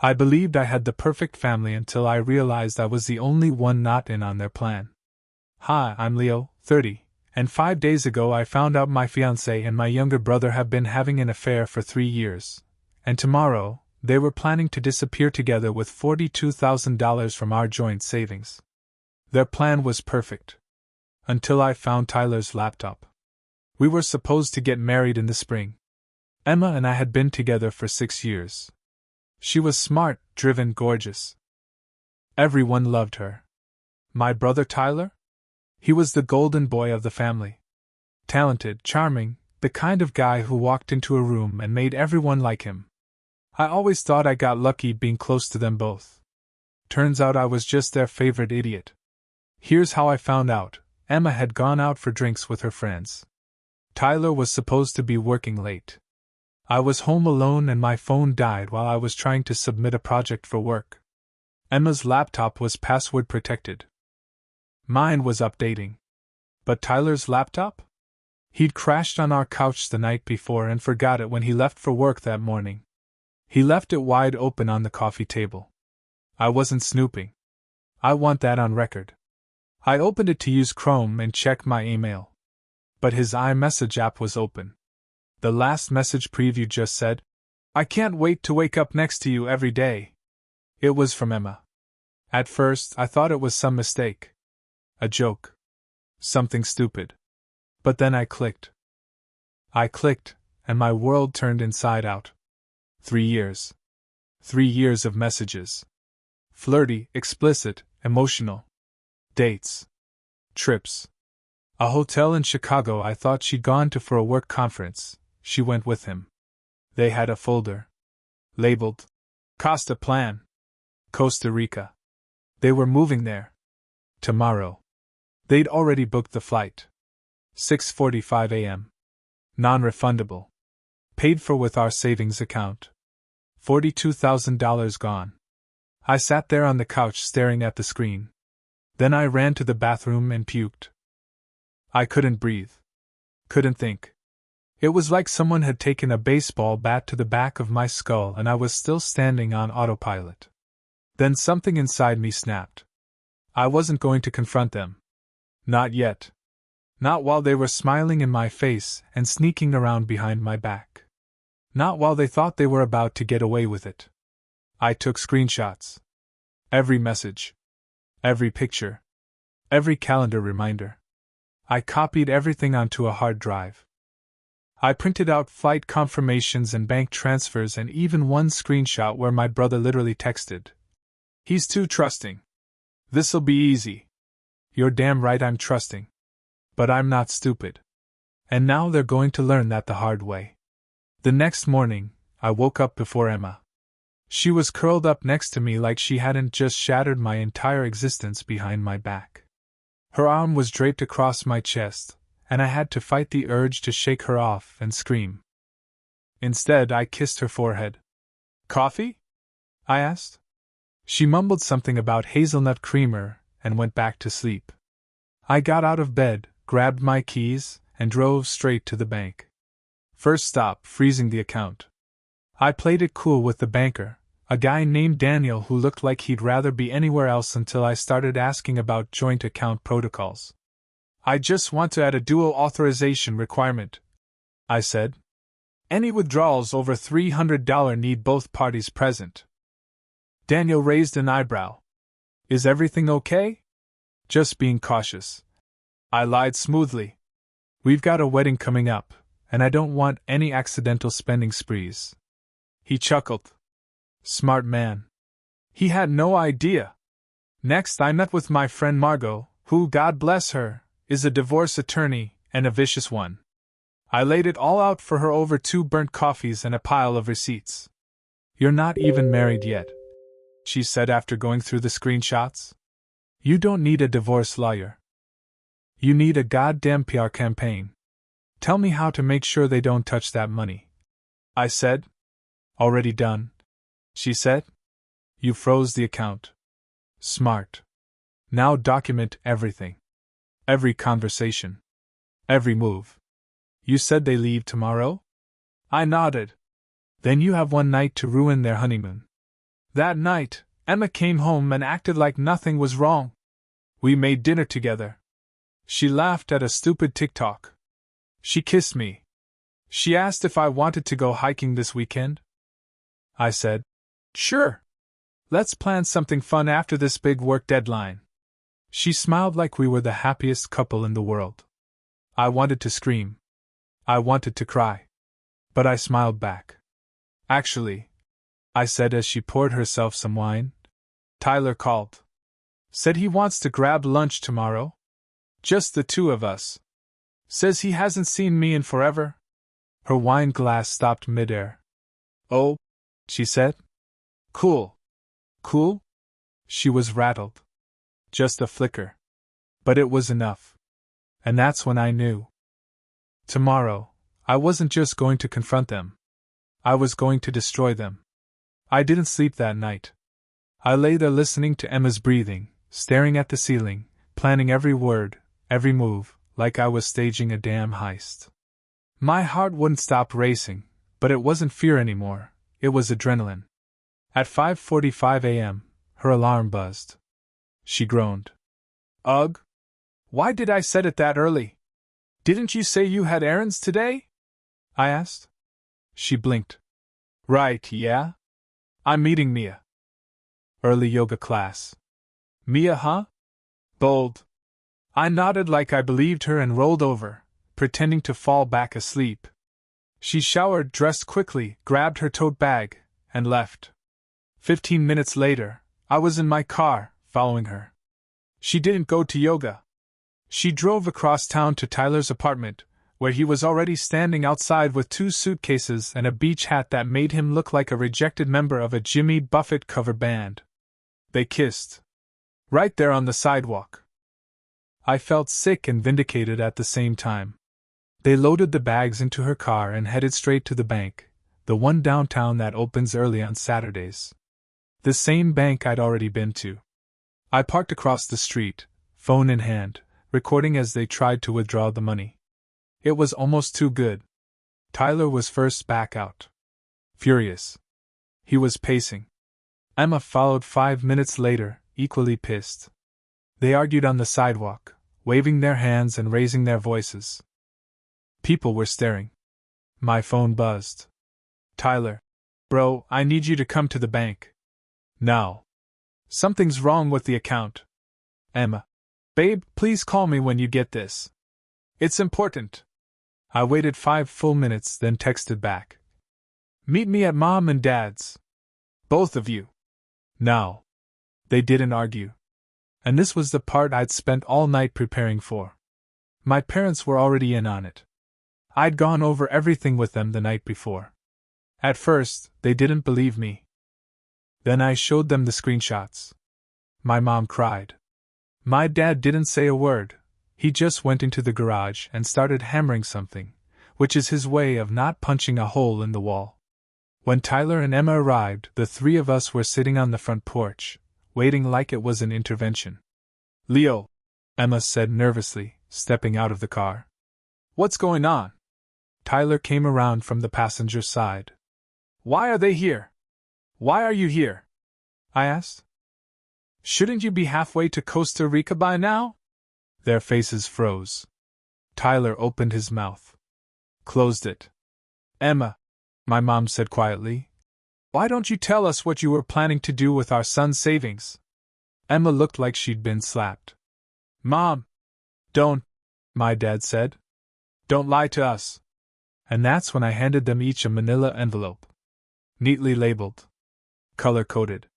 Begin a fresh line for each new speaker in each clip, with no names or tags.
I believed I had the perfect family until I realized I was the only one not in on their plan. Hi, I'm Leo, 30, and 5 days ago I found out my fiancée and my younger brother have been having an affair for 3 years, and tomorrow, they were planning to disappear together with $42,000 from our joint savings. Their plan was perfect. Until I found Tyler's laptop. We were supposed to get married in the spring. Emma and I had been together for 6 years. She was smart, driven, gorgeous. Everyone loved her. My brother Tyler? He was the golden boy of the family. Talented, charming, the kind of guy who walked into a room and made everyone like him. I always thought I got lucky being close to them both. Turns out I was just their favorite idiot. Here's how I found out. Emma had gone out for drinks with her friends. Tyler was supposed to be working late. I was home alone and my phone died while I was trying to submit a project for work. Emma's laptop was password protected. Mine was updating. But Tyler's laptop? He'd crashed on our couch the night before and forgot it when he left for work that morning. He left it wide open on the coffee table. I wasn't snooping. I want that on record. I opened it to use Chrome and check my email. But his iMessage app was open. The last message preview just said, "I can't wait to wake up next to you every day." It was from Emma. At first, I thought it was some mistake. A joke. Something stupid. But then I clicked. And my world turned inside out. 3 years. 3 years of messages. Flirty, explicit, emotional. Dates. Trips. A hotel in Chicago I thought she'd gone to for a work conference. She went with him. They had a folder. Labeled. Costa Plan. Costa Rica. They were moving there. Tomorrow. They'd already booked the flight. 6:45 a.m. Non-refundable. Paid for with our savings account. $42,000 gone. I sat there on the couch staring at the screen. Then I ran to the bathroom and puked. I couldn't breathe. Couldn't think. It was like someone had taken a baseball bat to the back of my skull and I was still standing on autopilot. Then something inside me snapped. I wasn't going to confront them. Not yet. Not while they were smiling in my face and sneaking around behind my back. Not while they thought they were about to get away with it. I took screenshots. Every message. Every picture. Every calendar reminder. I copied everything onto a hard drive. I printed out flight confirmations and bank transfers and even one screenshot where my brother literally texted, "He's too trusting. This'll be easy." You're damn right I'm trusting. But I'm not stupid. And now they're going to learn that the hard way. The next morning, I woke up before Emma. She was curled up next to me like she hadn't just shattered my entire existence behind my back. Her arm was draped across my chest, and I had to fight the urge to shake her off and scream. Instead, I kissed her forehead. "Coffee?" I asked. She mumbled something about hazelnut creamer and went back to sleep. I got out of bed, grabbed my keys, and drove straight to the bank. First stop, freezing the account. I played it cool with the banker, a guy named Daniel who looked like he'd rather be anywhere else until I started asking about joint account protocols. "I just want to add a dual authorization requirement," I said. "Any withdrawals over $300 need both parties present." Daniel raised an eyebrow. "Is everything okay?" "Just being cautious." I lied smoothly. "We've got a wedding coming up, and I don't want any accidental spending sprees." He chuckled. Smart man. He had no idea. Next, I met with my friend Margot, who, God bless her, is a divorce attorney, and a vicious one. I laid it all out for her over 2 burnt coffees and a pile of receipts. "You're not even married yet," she said after going through the screenshots. "You don't need a divorce lawyer. You need a goddamn PR campaign. Tell me how to make sure they don't touch that money." I said. "Already done," she said. "You froze the account." Smart. Now document everything. Every conversation. Every move. "You said they leave tomorrow?" I nodded. "Then you have one night to ruin their honeymoon." That night, Emma came home and acted like nothing was wrong. We made dinner together. She laughed at a stupid TikTok. She kissed me. She asked if I wanted to go hiking this weekend. I said, "Sure. Let's plan something fun after this big work deadline." She smiled like we were the happiest couple in the world. I wanted to scream. I wanted to cry. But I smiled back. "Actually," I said as she poured herself some wine, "Tyler called. Said he wants to grab lunch tomorrow. Just the two of us. Says he hasn't seen me in forever." Her wine glass stopped midair. "Oh," she said. "Cool. Cool?" She was rattled. Just a flicker. But it was enough. And that's when I knew. Tomorrow, I wasn't just going to confront them. I was going to destroy them. I didn't sleep that night. I lay there listening to Emma's breathing, staring at the ceiling, planning every word, every move, like I was staging a damn heist. My heart wouldn't stop racing, but it wasn't fear anymore, it was adrenaline. At 5:45 a.m., her alarm buzzed. She groaned. "Ugh! Why did I set it that early? Didn't you say you had errands today?" I asked. She blinked. "Right, yeah? I'm meeting Mia. Early yoga class." "Mia, huh?" Bold. I nodded like I believed her and rolled over, pretending to fall back asleep. She showered, dressed quickly, grabbed her tote bag, and left. 15 minutes later, I was in my car, following her. She didn't go to yoga. She drove across town to Tyler's apartment, where he was already standing outside with 2 suitcases and a beach hat that made him look like a rejected member of a Jimmy Buffett cover band. They kissed. Right there on the sidewalk. I felt sick and vindicated at the same time. They loaded the bags into her car and headed straight to the bank, the one downtown that opens early on Saturdays. The same bank I'd already been to. I parked across the street, phone in hand, recording as they tried to withdraw the money. It was almost too good. Tyler was first back out. Furious. He was pacing. Emma followed 5 minutes later, equally pissed. They argued on the sidewalk, waving their hands and raising their voices. People were staring. My phone buzzed. "Tyler. Bro, I need you to come to the bank. Now. Something's wrong with the account." Emma. "Babe, please call me when you get this. It's important." I waited 5 full minutes, then texted back. "Meet me at Mom and Dad's. Both of you. Now." They didn't argue. And this was the part I'd spent all night preparing for. My parents were already in on it. I'd gone over everything with them the night before. At first, they didn't believe me. Then I showed them the screenshots. My mom cried. My dad didn't say a word. He just went into the garage and started hammering something, which is his way of not punching a hole in the wall. When Tyler and Emma arrived, the 3 of us were sitting on the front porch, waiting like it was an intervention. "Leo," Emma said nervously, stepping out of the car. "What's going on?" Tyler came around from the passenger side. "Why are they here? Why are you here?" I asked. "Shouldn't you be halfway to Costa Rica by now?" Their faces froze. Tyler opened his mouth. Closed it. "Emma," my mom said quietly, "why don't you tell us what you were planning to do with our son's savings?" Emma looked like she'd been slapped. "Mom! Don't," my dad said. "Don't lie to us." And that's when I handed them each a manila envelope. Neatly labeled. Color-coded.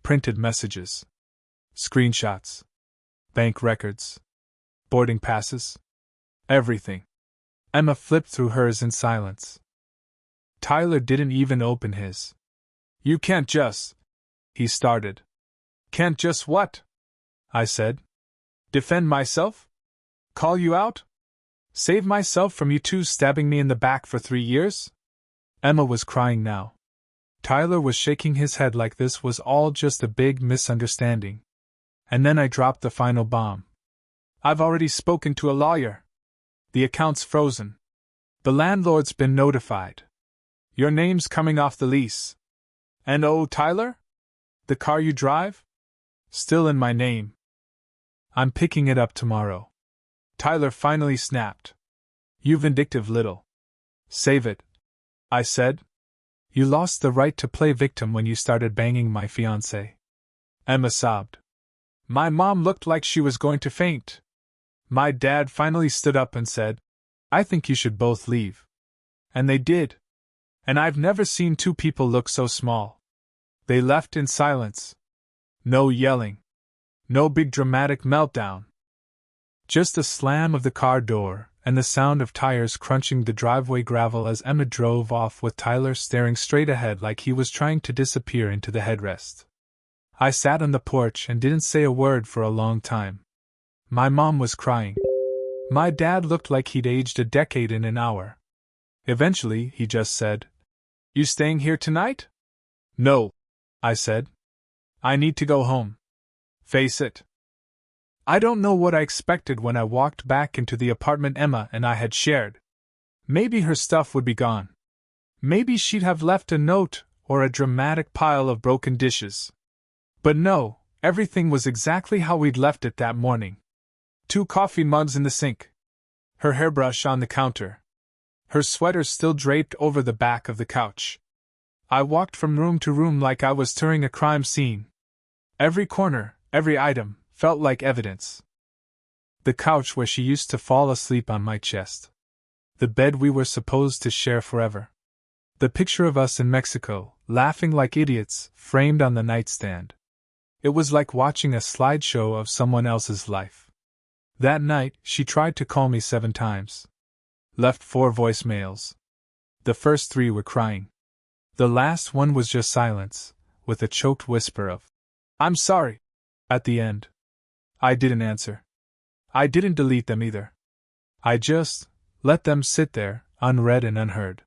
Printed messages. Screenshots. Bank records. Boarding passes. Everything. Emma flipped through hers in silence. Tyler didn't even open his. "You can't just," he started. "Can't just what?" I said. "Defend myself? Call you out? Save myself from you 2 stabbing me in the back for 3 years?" Emma was crying now. Tyler was shaking his head like this was all just a big misunderstanding. And then I dropped the final bomb. "I've already spoken to a lawyer. The account's frozen. The landlord's been notified. Your name's coming off the lease. And oh, Tyler? The car you drive? Still in my name. I'm picking it up tomorrow. Tyler finally snapped. You vindictive little. Save it, I said. You lost the right to play victim when you started banging my fiancé. Emma sobbed. My mom looked like she was going to faint. My dad finally stood up and said, I think you should both leave. And they did. And I've never seen two people look so small. They left in silence. No yelling. No big dramatic meltdown. Just a slam of the car door, and the sound of tires crunching the driveway gravel as Emma drove off with Tyler staring straight ahead like he was trying to disappear into the headrest. I sat on the porch and didn't say a word for a long time. My mom was crying. My dad looked like he'd aged a decade in an hour. Eventually, he just said, You staying here tonight? No, I said. I need to go home. Face it. I don't know what I expected when I walked back into the apartment Emma and I had shared. Maybe her stuff would be gone. Maybe she'd have left a note or a dramatic pile of broken dishes. But no, everything was exactly how we'd left it that morning. 2 coffee mugs in the sink. Her hairbrush on the counter. Her sweater still draped over the back of the couch. I walked from room to room like I was touring a crime scene. Every corner, every item, felt like evidence. The couch where she used to fall asleep on my chest. The bed we were supposed to share forever. The picture of us in Mexico, laughing like idiots, framed on the nightstand. It was like watching a slideshow of someone else's life. That night, she tried to call me 7 times. Left 4 voicemails. The first 3 were crying. The last one was just silence, with a choked whisper of, I'm sorry, at the end. I didn't answer. I didn't delete them either. I just let them sit there, unread and unheard.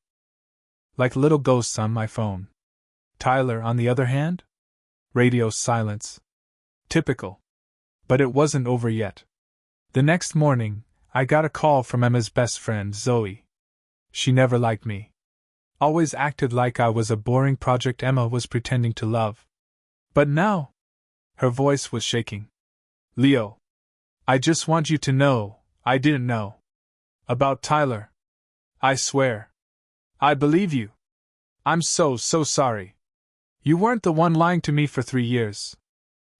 Like little ghosts on my phone. Tyler, on the other hand? Radio silence. Typical. But it wasn't over yet. The next morning, I got a call from Emma's best friend, Zoe. She never liked me. Always acted like I was a boring project Emma was pretending to love. But now, her voice was shaking. Leo, I just want you to know, I didn't know. About Tyler. I swear. I believe you. I'm so sorry. You weren't the one lying to me for 3 years.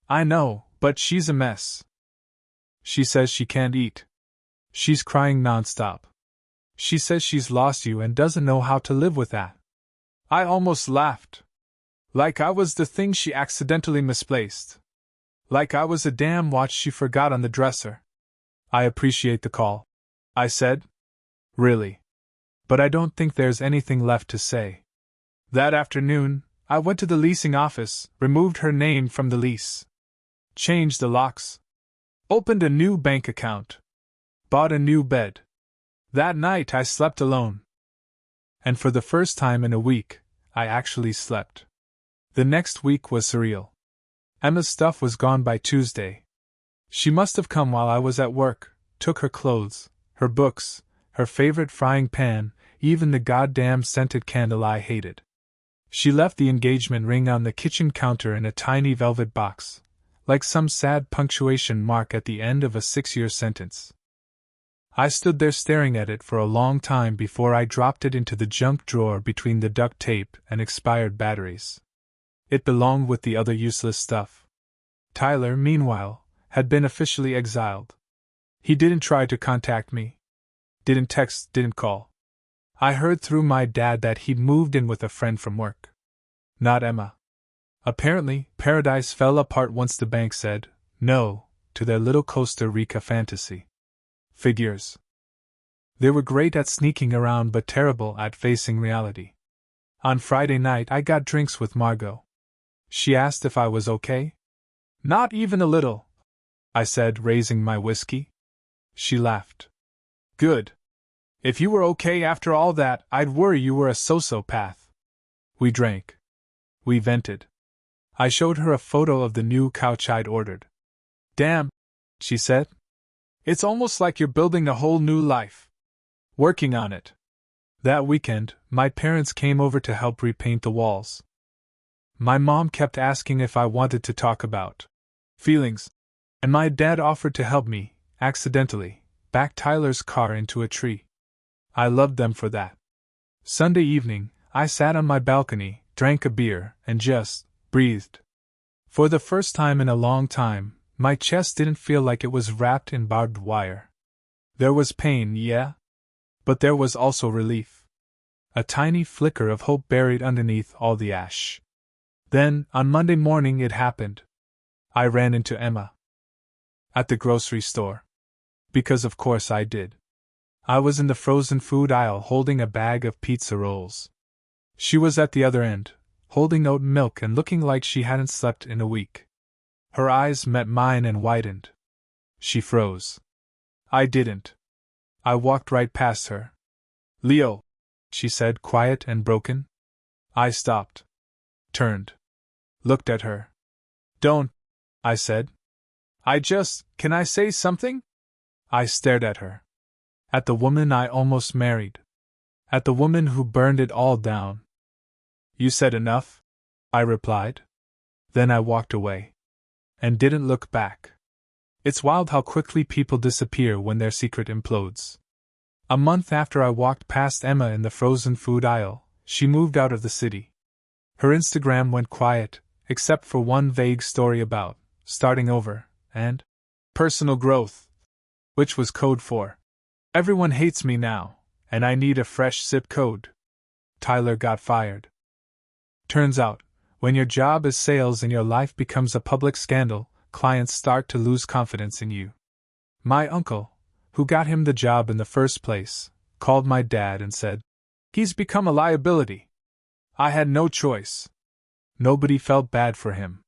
I know, but she's a mess. She says she can't eat. She's crying nonstop. She says she's lost you and doesn't know how to live with that. I almost laughed. Like I was the thing she accidentally misplaced. Like I was a damn watch she forgot on the dresser. I appreciate the call, I said. Really. But I don't think there's anything left to say. That afternoon, I went to the leasing office, removed her name from the lease. Changed the locks. Opened a new bank account. Bought a new bed. That night I slept alone. And for the first time in a week, I actually slept. The next week was surreal. Emma's stuff was gone by Tuesday. She must have come while I was at work, took her clothes, her books, her favorite frying pan, even the goddamn scented candle I hated. She left the engagement ring on the kitchen counter in a tiny velvet box, like some sad punctuation mark at the end of a 6-year sentence. I stood there staring at it for a long time before I dropped it into the junk drawer between the duct tape and expired batteries. It belonged with the other useless stuff. Tyler, meanwhile, had been officially exiled. He didn't try to contact me. Didn't text, didn't call. I heard through my dad that he'd moved in with a friend from work. Not Emma. Apparently, paradise fell apart once the bank said no to their little Costa Rica fantasy. Figures. They were great at sneaking around but terrible at facing reality. On Friday night I got drinks with Margot. She asked if I was okay. Not even a little, I said, raising my whiskey. She laughed. Good. If you were okay after all that, I'd worry you were a sociopath. We drank. We vented. I showed her a photo of the new couch I'd ordered. Damn, she said. It's almost like you're building a whole new life. Working on it. That weekend, my parents came over to help repaint the walls. My mom kept asking if I wanted to talk about feelings, and my dad offered to help me, accidentally, back Tyler's car into a tree. I loved them for that. Sunday evening, I sat on my balcony, drank a beer, and just breathed. For the first time in a long time, my chest didn't feel like it was wrapped in barbed wire. There was pain, yeah, but there was also relief. A tiny flicker of hope buried underneath all the ash. Then, on Monday morning, it happened. I ran into Emma at the grocery store. Because of course I did. I was in the frozen food aisle holding a bag of pizza rolls. She was at the other end, holding oat milk and looking like she hadn't slept in a week. Her eyes met mine and widened. She froze. I didn't. I walked right past her. "Leo," she said, quiet and broken. I stopped. Turned. Looked at her. "Don't," I said. Can I say something?" I stared at her. At the woman I almost married. At the woman who burned it all down. "You said enough," I replied. Then I walked away. And didn't look back. It's wild how quickly people disappear when their secret implodes. A month after I walked past Emma in the frozen food aisle, she moved out of the city. Her Instagram went quiet, except for one vague story about starting over and personal growth, which was code for everyone hates me now, and I need a fresh zip code. Tyler got fired. Turns out, when your job is sales and your life becomes a public scandal, clients start to lose confidence in you. My uncle, who got him the job in the first place, called my dad and said, "He's become a liability." I had no choice. Nobody felt bad for him.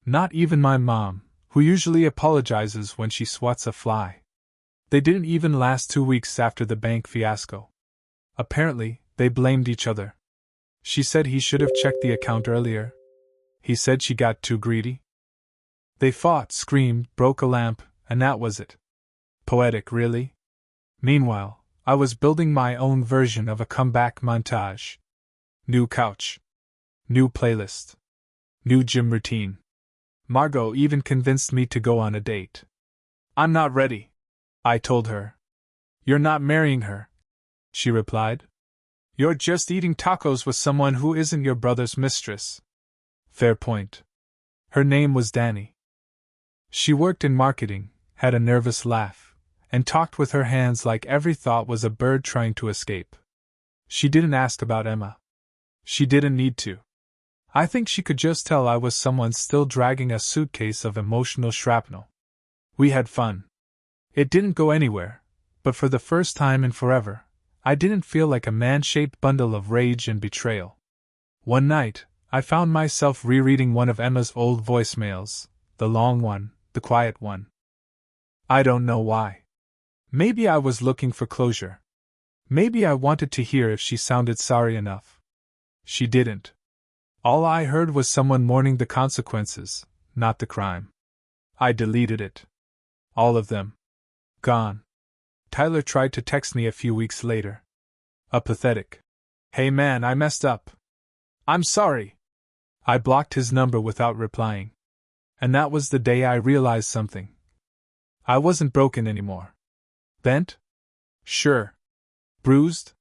Not even my mom, who usually apologizes when she swats a fly. They didn't even last 2 weeks after the bank fiasco. Apparently, they blamed each other. She said he should have checked the account earlier. He said she got too greedy. They fought, screamed, broke a lamp, and that was it. Poetic, really? Meanwhile, I was building my own version of a comeback montage. New couch. New playlist. New gym routine. Margot even convinced me to go on a date. "I'm not ready," I told her. "You're not marrying her," she replied. "You're just eating tacos with someone who isn't your brother's mistress." Fair point. Her name was Dani. She worked in marketing, had a nervous laugh, and talked with her hands like every thought was a bird trying to escape. She didn't ask about Emma. She didn't need to. I think she could just tell I was someone still dragging a suitcase of emotional shrapnel. We had fun. It didn't go anywhere, but for the first time in forever, I didn't feel like a man-shaped bundle of rage and betrayal. One night, I found myself rereading one of Emma's old voicemails, the long one, the quiet one. I don't know why. Maybe I was looking for closure. Maybe I wanted to hear if she sounded sorry enough. She didn't. All I heard was someone mourning the consequences, not the crime. I deleted it. All of them. Gone. Tyler tried to text me a few weeks later. A pathetic, "Hey man, I messed up. I'm sorry." I blocked his number without replying. And that was the day I realized something. I wasn't broken anymore. Bent? Sure. Bruised?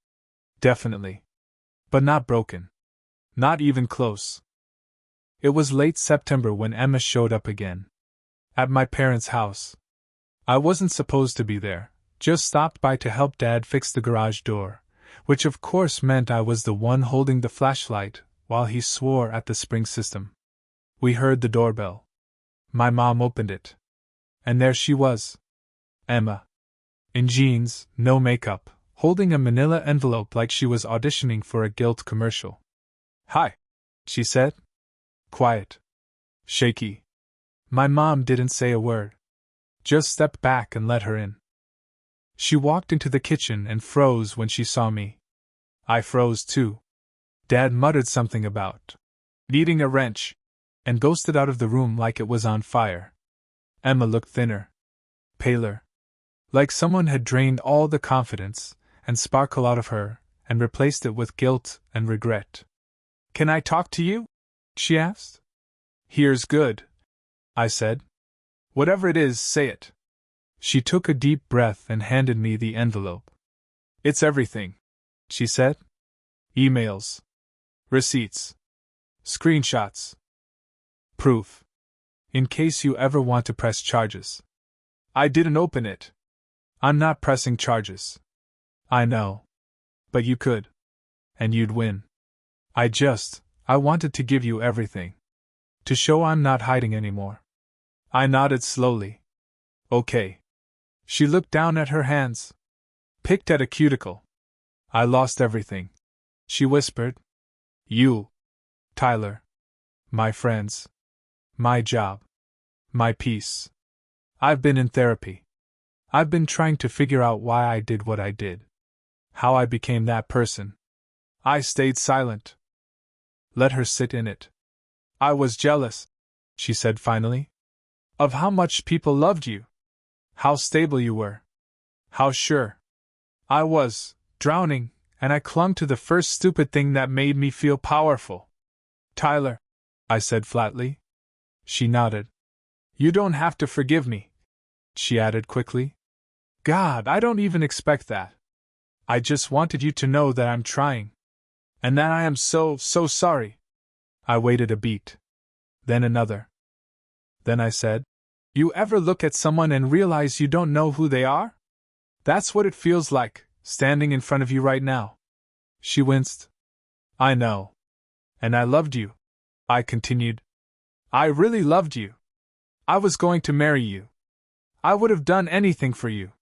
Definitely. But not broken. Not even close. It was late September when Emma showed up again. At my parents' house. I wasn't supposed to be there, just stopped by to help Dad fix the garage door, which of course meant I was the one holding the flashlight while he swore at the spring system. We heard the doorbell. My mom opened it. And there she was. Emma. In jeans, no makeup, holding a manila envelope like she was auditioning for a Guilt commercial. "Hi," she said. Quiet. Shaky. My mom didn't say a word. Just stepped back and let her in. She walked into the kitchen and froze when she saw me. I froze too. Dad muttered something about needing a wrench, and ghosted out of the room like it was on fire. Emma looked thinner. Paler. Like someone had drained all the confidence and sparkle out of her and replaced it with guilt and regret. "Can I talk to you?" she asked. Here's good, I said. Whatever it is, say it. She took a deep breath and handed me the envelope. It's everything, she said. Emails. Receipts. Screenshots. Proof. In case you ever want to press charges. I didn't open it. I'm not pressing charges. I know. But you could. And you'd win. I wanted to give you everything. To show I'm not hiding anymore. I nodded slowly. Okay. She looked down at her hands. Picked at a cuticle. I lost everything. She whispered. You. Tyler. My friends. My job. My peace. I've been in therapy. I've been trying to figure out why I did what I did. How I became that person. I stayed silent. Let her sit in it. I was jealous, she said finally, of how much people loved you. How stable you were. How sure. I was drowning, and I clung to the first stupid thing that made me feel powerful. Tyler, I said flatly. She nodded. You don't have to forgive me, she added quickly. God, I don't even expect that. I just wanted you to know that I'm trying. And that I am so sorry. I waited a beat. Then another. Then I said, You ever look at someone and realize you don't know who they are? That's what it feels like, standing in front of you right now. She winced. I know. And I loved you, I continued. I really loved you. I was going to marry you. I would have done anything for you.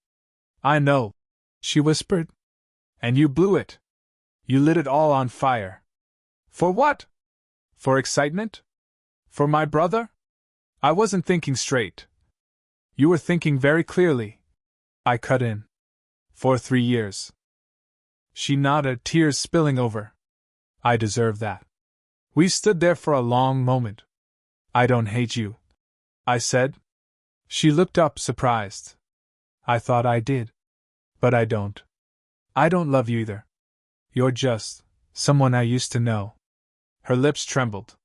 I know, she whispered. And you blew it. You lit it all on fire. For what? For excitement? For my brother? I wasn't thinking straight. You were thinking very clearly. I cut in. For 3 years. She nodded, tears spilling over. I deserve that. We stood there for a long moment. I don't hate you, I said. She looked up, surprised. I thought I did. But I don't. I don't love you either. You're just someone I used to know. Her lips trembled.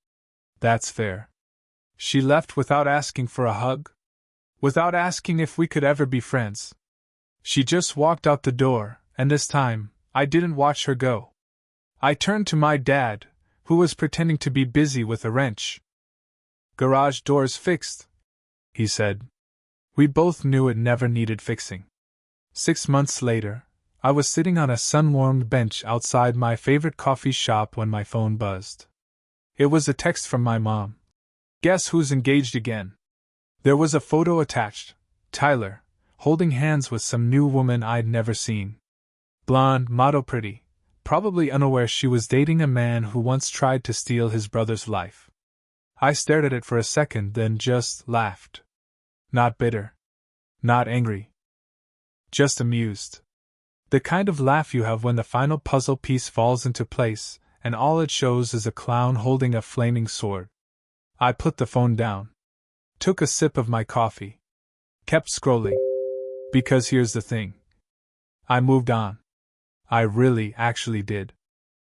That's fair. She left without asking for a hug, without asking if we could ever be friends. She just walked out the door, and this time, I didn't watch her go. I turned to my dad, who was pretending to be busy with a wrench. Garage doors fixed, he said. We both knew it never needed fixing. 6 months later, I was sitting on a sun-warmed bench outside my favorite coffee shop when my phone buzzed. It was a text from my mom. Guess who's engaged again? There was a photo attached, Tyler, holding hands with some new woman I'd never seen. Blonde, model pretty, probably unaware she was dating a man who once tried to steal his brother's life. I stared at it for a second, then just laughed. Not bitter. Not angry. Just amused. The kind of laugh you have when the final puzzle piece falls into place, and all it shows is a clown holding a flaming sword. I put the phone down. Took a sip of my coffee. Kept scrolling. Because here's the thing. I moved on. I really, actually did.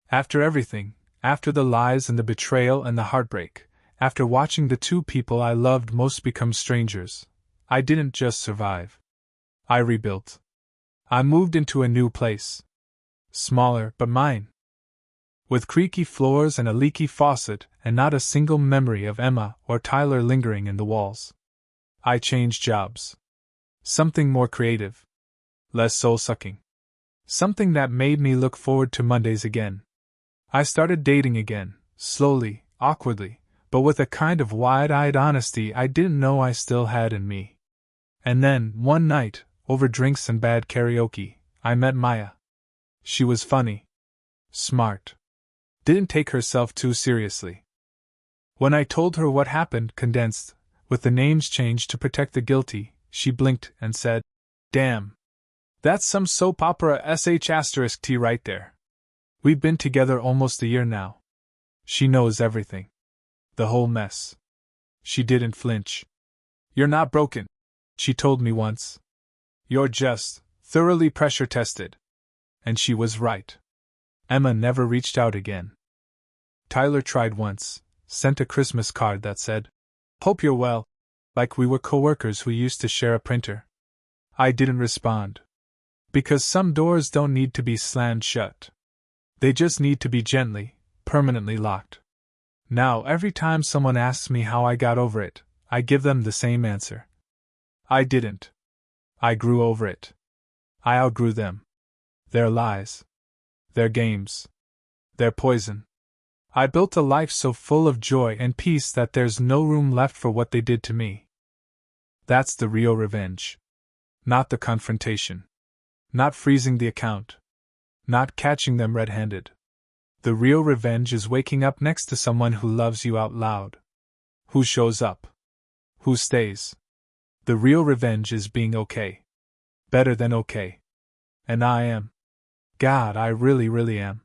After everything, after the lies and the betrayal and the heartbreak, after watching the two people I loved most become strangers, I didn't just survive. I rebuilt. I moved into a new place. Smaller, but mine. With creaky floors and a leaky faucet, and not a single memory of Emma or Tyler lingering in the walls. I changed jobs. Something more creative. Less soul-sucking. Something that made me look forward to Mondays again. I started dating again, slowly, awkwardly, but with a kind of wide-eyed honesty I didn't know I still had in me. And then, one night, over drinks and bad karaoke, I met Maya. She was funny. Smart. Didn't take herself too seriously. When I told her what happened, condensed, with the names changed to protect the guilty, she blinked and said, Damn. That's some soap opera **T right there. We've been together almost a year now. She knows everything. The whole mess. She didn't flinch. You're not broken, she told me once. You're just thoroughly pressure tested. And she was right. Emma never reached out again. Tyler tried once, sent a Christmas card that said, "Hope you're well," like we were coworkers who used to share a printer. I didn't respond. Because some doors don't need to be slammed shut. They just need to be gently, permanently locked. Now, every time someone asks me how I got over it, I give them the same answer. I didn't. I grew over it. I outgrew them. Their lies. Their games. Their poison. I built a life so full of joy and peace that there's no room left for what they did to me. That's the real revenge. Not the confrontation. Not freezing the account. Not catching them red-handed. The real revenge is waking up next to someone who loves you out loud. Who shows up. Who stays. The real revenge is being okay. Better than okay. And I am. God, I really am.